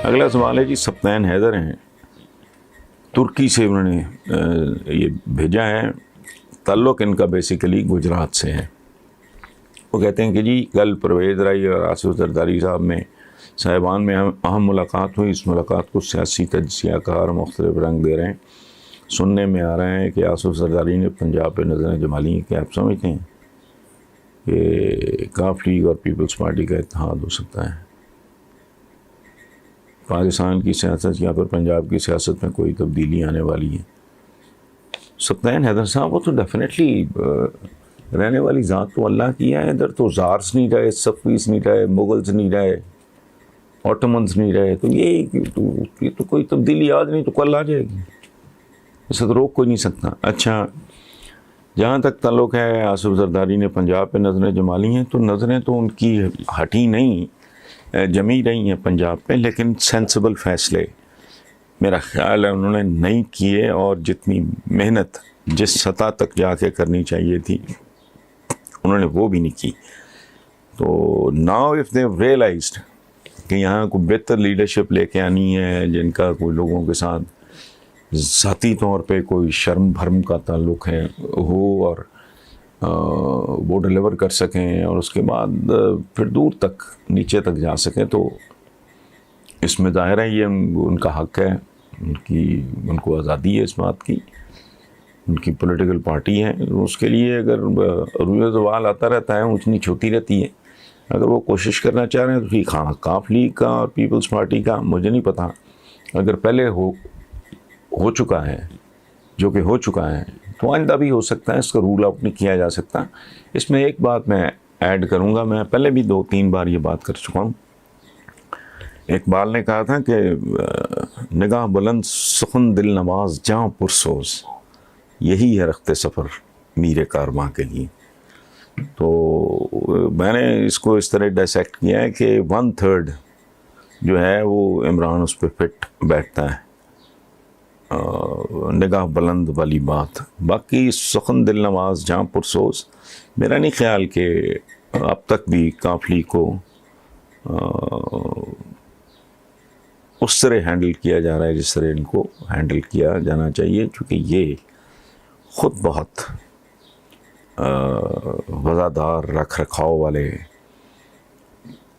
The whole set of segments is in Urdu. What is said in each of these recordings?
اگلا سوال ہے جی، سبطین حیدر ہیں، ترکی سے انہوں نے یہ بھیجا ہے، تعلق ان کا بیسیکلی گجرات سے ہے۔ وہ کہتے ہیں کہ جی کل پرویز رائی اور آصف زرداری صاحبان میں اہم ملاقات ہوئی۔ اس ملاقات کو سیاسی تجزیہ کار مختلف رنگ دے رہے ہیں۔ سننے میں آ رہا ہے کہ آصف زرداری نے پنجاب پہ نظریں جما لی ہیں۔ کہ آپ سمجھتے ہیں کہ کاف لیگ اور پیپلز پارٹی کا اتحاد ہو سکتا ہے؟ پاکستان کی سیاست یا پھر پنجاب کی سیاست میں کوئی تبدیلی آنے والی ہے؟ سبطین حیدر صاحب وہ تو ڈیفینیٹلی رہنے والی ذات تو اللہ کی ہے۔ ادھر تو زارس نہیں رہے، صفویز نہیں رہے، مغلز نہیں رہے، آٹومنز نہیں رہے، تو یہ تو کوئی تبدیلی آج نہیں تو کل آ جائے گی، اسے تو روک کوئی نہیں سکتا۔ اچھا، جہاں تک تعلق ہے آصف زرداری نے پنجاب پہ نظریں جما لی ہیں، تو نظریں تو ان کی ہٹی نہیں، جمی رہی ہیں پنجاب پہ، لیکن سینسیبل فیصلے میرا خیال ہے انہوں نے نہیں کیے، اور جتنی محنت جس سطح تک جا کے کرنی چاہیے تھی انہوں نے وہ بھی نہیں کی۔ تو ناؤ اف دے ریئلائزڈ کہ یہاں کوئی بہتر لیڈرشپ لے کے آنی ہے، جن کا کوئی لوگوں کے ساتھ ذاتی طور پہ کوئی شرم بھرم کا تعلق ہے ہو، اور وہ ڈیلیور کر سکیں، اور اس کے بعد پھر دور تک نیچے تک جا سکیں، تو اس میں ظاہر ہے یہ ان کا حق ہے، ان کو آزادی ہے اس بات کی، ان کی پولیٹیکل پارٹی ہے۔ اس کے لیے اگر رویہ زوال آتا رہتا ہے، اونچ نیچ ہوتی رہتی ہے، اگر وہ کوشش کرنا چاہ رہے ہیں تو ٹھیک۔ ہاں، کاف لیگ کا اور پیپلز پارٹی کا مجھے نہیں پتا، اگر پہلے ہو چکا ہے، جو کہ ہو چکا ہے، تو آئندہ بھی ہو سکتا ہے، اس کا رول آؤٹ نہیں کیا جا سکتا۔ اس میں ایک بات میں ایڈ کروں گا، میں پہلے بھی 2-3 بار یہ بات کر چکا ہوں۔ اقبال نے کہا تھا کہ نگاہ بلند سخن دل نواز جاں پرسوز، یہی ہے رخت سفر میر کارواں کے لیے۔ تو میں نے اس کو اس طرح ڈائسیکٹ کیا ہے کہ 1/3 جو ہے وہ عمران اس پہ فٹ بیٹھتا ہے، نگاہ بلند والی بات، باقی سخن دل نواز جہاں پرسوز میرا نہیں خیال کہ اب تک بھی کاف لیگ کو اس طرح ہینڈل کیا جا رہا ہے جس طرح ان کو ہینڈل کیا جانا چاہیے، چونکہ یہ خود بہت وزادار رکھ رکھاؤ والے،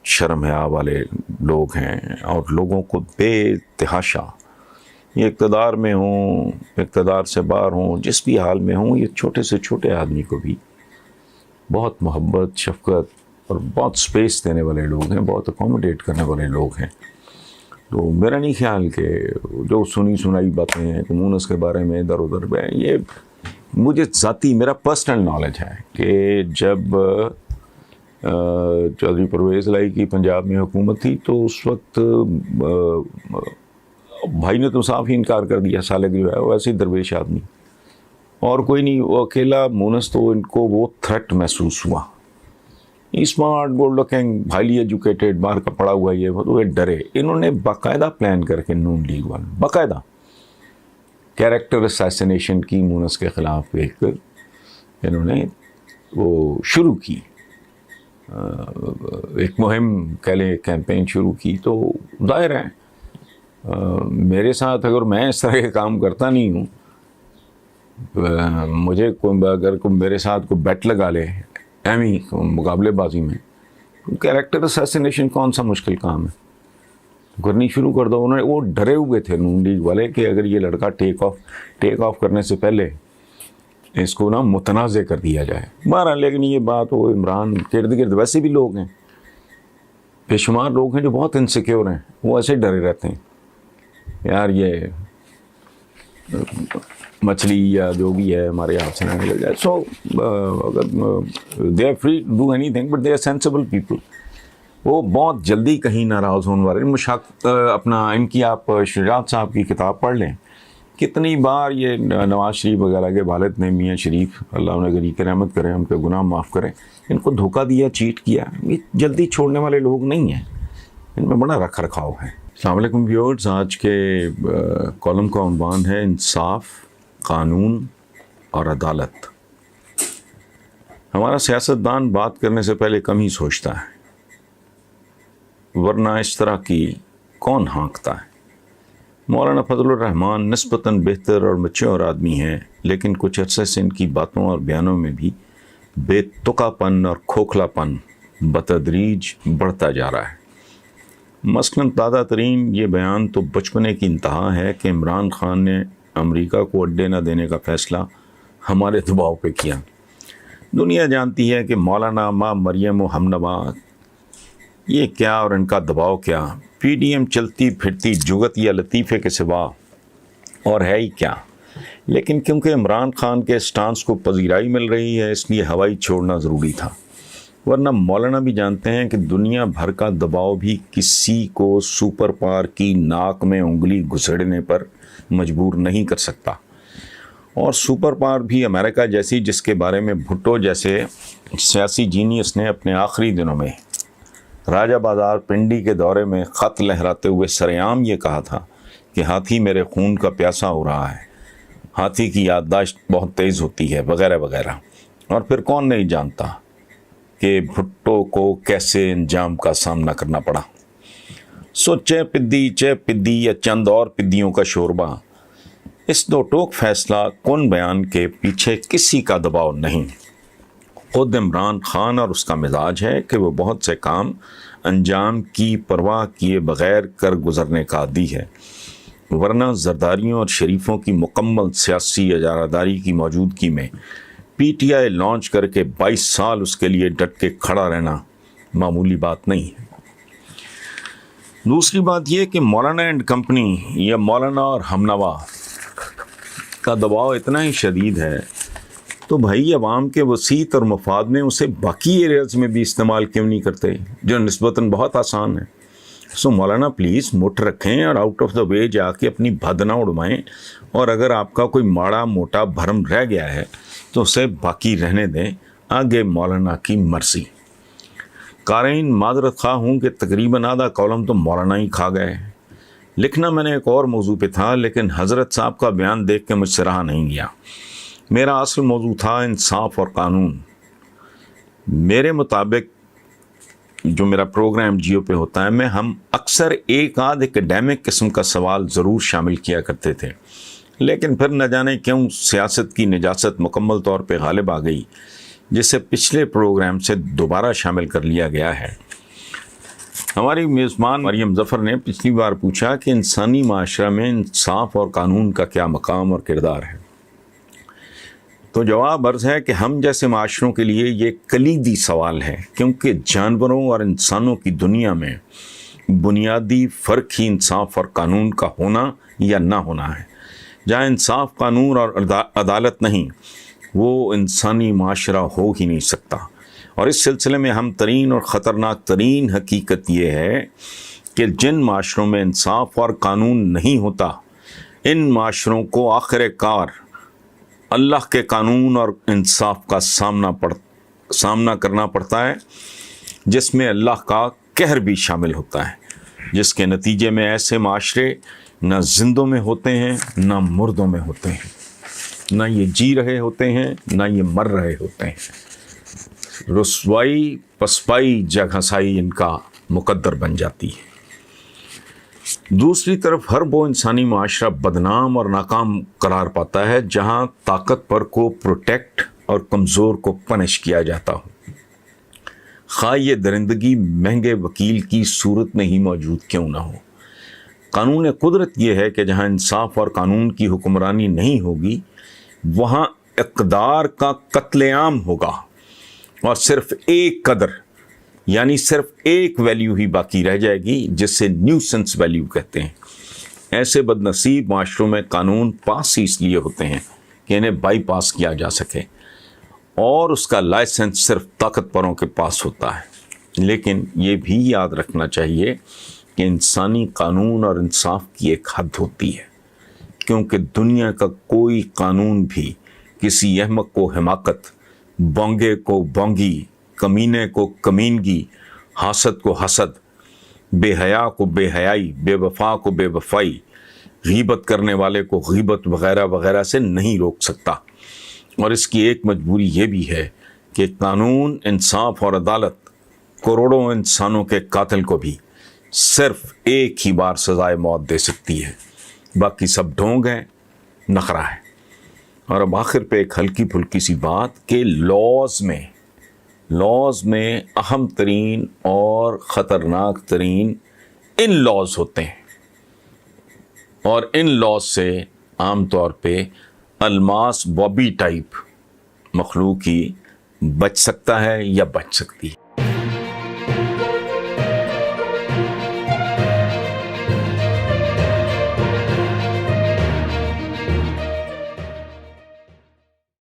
شرم حیا والے لوگ ہیں، اور لوگوں کو بے تحاشا، یہ اقتدار میں ہوں، اقتدار سے باہر ہوں، جس بھی حال میں ہوں، یہ چھوٹے سے چھوٹے آدمی کو بھی بہت محبت، شفقت اور بہت سپیس دینے والے لوگ ہیں، بہت اکوموڈیٹ کرنے والے لوگ ہیں۔ تو میرا نہیں خیال کہ جو سنی سنائی باتیں ہیں کمونس کے بارے میں ادھر ادھر میں، یہ مجھے ذاتی میرا پرسنل نالج ہے کہ جب چودھری پرویز لائی کی پنجاب میں حکومت تھی، تو اس وقت بھائی نے تو صاف ہی انکار کر دیا، سالگ جو ہے وہ ایسے ہی درویش آدمی، اور کوئی نہیں، وہ اکیلا مونس، تو ان کو وہ تھریٹ محسوس ہوا۔ Smart, good looking, highly educated, باہر کا پڑھا ہوا، یہ ڈرے۔ انہوں نے باقاعدہ پلان کر کے نون لیگ والے باقاعدہ کیریکٹر اسیسینیشن کی مونس کے خلاف ایک انہوں نے وہ شروع کی، ایک مہم کہہ لیں، کیمپین شروع کی۔ تو ظاہر ہے میرے ساتھ اگر میں اس طرح کے کام کرتا نہیں ہوں، مجھے اگر کوئی میرے ساتھ کوئی بیٹ لگا لے ایمی مقابلے بازی میں، کیریکٹر اسیسینیشن کون سا مشکل کام ہے، کرنی شروع کر دو۔ انہوں نے وہ ڈرے ہوئے تھے نون لیگ والے کہ اگر یہ لڑکا ٹیک آف کرنے سے پہلے اس کو متنازع کر دیا جائے۔ بہرحال لیکن یہ بات وہ عمران کے ارد گرد ویسے بھی لوگ ہیں، بے شمار لوگ ہیں جو بہت انسیکیور ہیں، وہ ایسے ڈرے رہتے ہیں یار یہ مچھلی یا جو بھی ہے ہمارے ہاتھ سے نہ نکل جائے۔ So they are free to do anything, but they are sensible people. وہ بہت جلدی کہیں ناراض ہونے والے اپنا ان کی آپ شجاعت صاحب کی کتاب پڑھ لیں، کتنی بار یہ نواز شریف وغیرہ کے والد نے، میاں شریف اللہ انہیں غنی کی رحمت کرے، ان کے گناہ معاف کرے، ان کو دھوکہ دیا، چیٹ کیا۔ یہ جلدی چھوڑنے والے لوگ نہیں ہیں، ان میں بڑا رکھ رکھاؤ ہے۔ السلام علیکم ویورز، آج کے کالم کا عنوان ہے انصاف، قانون اور عدالت۔ ہمارا سیاستدان بات کرنے سے پہلے کم ہی سوچتا ہے، ورنہ اس طرح کی کون ہانکتا ہے؟ مولانا فضل الرحمان نسبتاً بہتر اور میچور آدمی ہیں، لیکن کچھ عرصے سے ان کی باتوں اور بیانوں میں بھی بے تکا پن اور کھوکھلا پن بتدریج بڑھتا جا رہا ہے۔ مثلاً تازہ ترین یہ بیان تو بچپنے کی انتہا ہے کہ عمران خان نے امریکہ کو اڈے نہ دینے کا فیصلہ ہمارے دباؤ پہ کیا۔ دنیا جانتی ہے کہ مولانا ماں مریم و ہمنوا یہ کیا اور ان کا دباؤ کیا، پی ڈی ایم چلتی پھرتی جگت یا لطیفے کے سوا اور ہے ہی کیا۔ لیکن کیونکہ عمران خان کے سٹانس کو پذیرائی مل رہی ہے، اس لیے ہوائی چھوڑنا ضروری تھا، ورنہ مولانا بھی جانتے ہیں کہ دنیا بھر کا دباؤ بھی کسی کو سپر پاور کی ناک میں انگلی گھسڑنے پر مجبور نہیں کر سکتا، اور سپر پاور بھی امریکہ جیسی، جس کے بارے میں بھٹو جیسے سیاسی جینیس نے اپنے آخری دنوں میں راجہ بازار پنڈی کے دورے میں خط لہراتے ہوئے سرعام یہ کہا تھا کہ ہاتھی میرے خون کا پیاسا ہو رہا ہے، ہاتھی کی یادداشت بہت تیز ہوتی ہے، وغیرہ وغیرہ۔ اور پھر کون نہیں جانتا کہ بھٹو کو کیسے انجام کا سامنا کرنا پڑا۔ سو چہ پدی یا چند اور پدیوں کا شوربہ، اس دو ٹوک فیصلہ کن بیان کے پیچھے کسی کا دباؤ نہیں، خود عمران خان اور اس کا مزاج ہے کہ وہ بہت سے کام انجام کی پرواہ کیے بغیر کر گزرنے کا عادی ہے، ورنہ زرداریوں اور شریفوں کی مکمل سیاسی اجارہ کی موجودگی میں پی ٹی آئی لانچ کر کے 22 سال اس کے لیے ڈٹ کے کھڑا رہنا معمولی بات نہیں ہے۔ دوسری بات یہ کہ مولانا اینڈ کمپنی یا مولانا اور ہمنوا کا دباؤ اتنا ہی شدید ہے تو بھائی عوام کے وسیط اور مفاد میں اسے باقی ایریاز میں بھی استعمال کیوں نہیں کرتے جو نسبتاً بہت آسان ہے۔ سو مولانا پلیز مٹھ رکھیں اور آؤٹ آف دا وے جا کے اپنی بھد نہ اڑوائیں، اور اگر آپ کا کوئی ماڑا موٹا بھرم رہ گیا ہے تو اسے باقی رہنے دیں، آگے مولانا کی مرضی۔ قارئین معذرت خواہ ہوں کہ تقریباً آدھا کالم تو مولانا ہی کھا گئے۔ لکھنا میں نے ایک اور موضوع پہ تھا، لیکن حضرت صاحب کا بیان دیکھ کے مجھ سے رہا نہیں گیا۔ میرا اصل موضوع تھا انصاف اور قانون۔ میرے مطابق جو میرا پروگرام جیو پہ ہوتا ہے، ہم اکثر ایک آدھ ایکڈیمک قسم کا سوال ضرور شامل کیا کرتے تھے، لیکن پھر نہ جانے کیوں سیاست کی نجاست مکمل طور پہ غالب آ گئی، جسے پچھلے پروگرام سے دوبارہ شامل کر لیا گیا ہے۔ ہماری میزبان مریم ظفر نے پچھلی بار پوچھا کہ انسانی معاشرہ میں انصاف اور قانون کا کیا مقام اور کردار ہے، تو جواب عرض ہے کہ ہم جیسے معاشروں کے لیے یہ کلیدی سوال ہے، کیونکہ جانوروں اور انسانوں کی دنیا میں بنیادی فرق ہی انصاف اور قانون کا ہونا یا نہ ہونا ہے۔ جہاں انصاف، قانون اور عدالت نہیں، وہ انسانی معاشرہ ہو ہی نہیں سکتا۔ اور اس سلسلے میں اہم ترین اور خطرناک ترین حقیقت یہ ہے کہ جن معاشروں میں انصاف اور قانون نہیں ہوتا، ان معاشروں کو آخر کار اللہ کے قانون اور انصاف کا سامنا کرنا پڑتا ہے، جس میں اللہ کا قہر بھی شامل ہوتا ہے، جس کے نتیجے میں ایسے معاشرے نہ زندوں میں ہوتے ہیں نہ مردوں میں ہوتے ہیں، نہ یہ جی رہے ہوتے ہیں نہ یہ مر رہے ہوتے ہیں۔ رسوائی پسپائی جگہسائی ان کا مقدر بن جاتی ہے۔ دوسری طرف ہر وہ انسانی معاشرہ بدنام اور ناکام قرار پاتا ہے جہاں طاقتور کو پروٹیکٹ اور کمزور کو پنش کیا جاتا ہو، خواہ یہ درندگی مہنگے وکیل کی صورت میں ہی موجود کیوں نہ ہو۔ قانون قدرت یہ ہے کہ جہاں انصاف اور قانون کی حکمرانی نہیں ہوگی، وہاں اقدار کا قتل عام ہوگا، اور صرف ایک قدر یعنی صرف ایک ویلیو ہی باقی رہ جائے گی، جسے نیوسنس ویلیو کہتے ہیں۔ ایسے بد نصیب معاشروں میں قانون پاس ہی اس لیے ہوتے ہیں کہ انہیں بائی پاس کیا جا سکے، اور اس کا لائسنس صرف طاقتوروں کے پاس ہوتا ہے۔ لیکن یہ بھی یاد رکھنا چاہیے کہ انسانی قانون اور انصاف کی ایک حد ہوتی ہے، کیونکہ دنیا کا کوئی قانون بھی کسی احمق کو حماقت، بونگے کو بونگی، کمینے کو کمینگی، حاسد کو حسد، بے حیا کو بے حیائی، بے وفا کو بے وفائی، غیبت کرنے والے کو غیبت وغیرہ وغیرہ سے نہیں روک سکتا۔ اور اس کی ایک مجبوری یہ بھی ہے کہ قانون، انصاف اور عدالت کروڑوں انسانوں کے قاتل کو بھی صرف ایک ہی بار سزائے موت دے سکتی ہے، باقی سب ڈھونگ ہے، نخرہ ہے۔ اور اب آخر پہ ایک ہلکی پھلکی سی بات کہ لاز میں اہم ترین اور خطرناک ترین ان لاز ہوتے ہیں، اور ان لاز سے عام طور پہ الماس بابی ٹائپ مخلوق ہی بچ سکتا ہے یا بچ سکتی ہے۔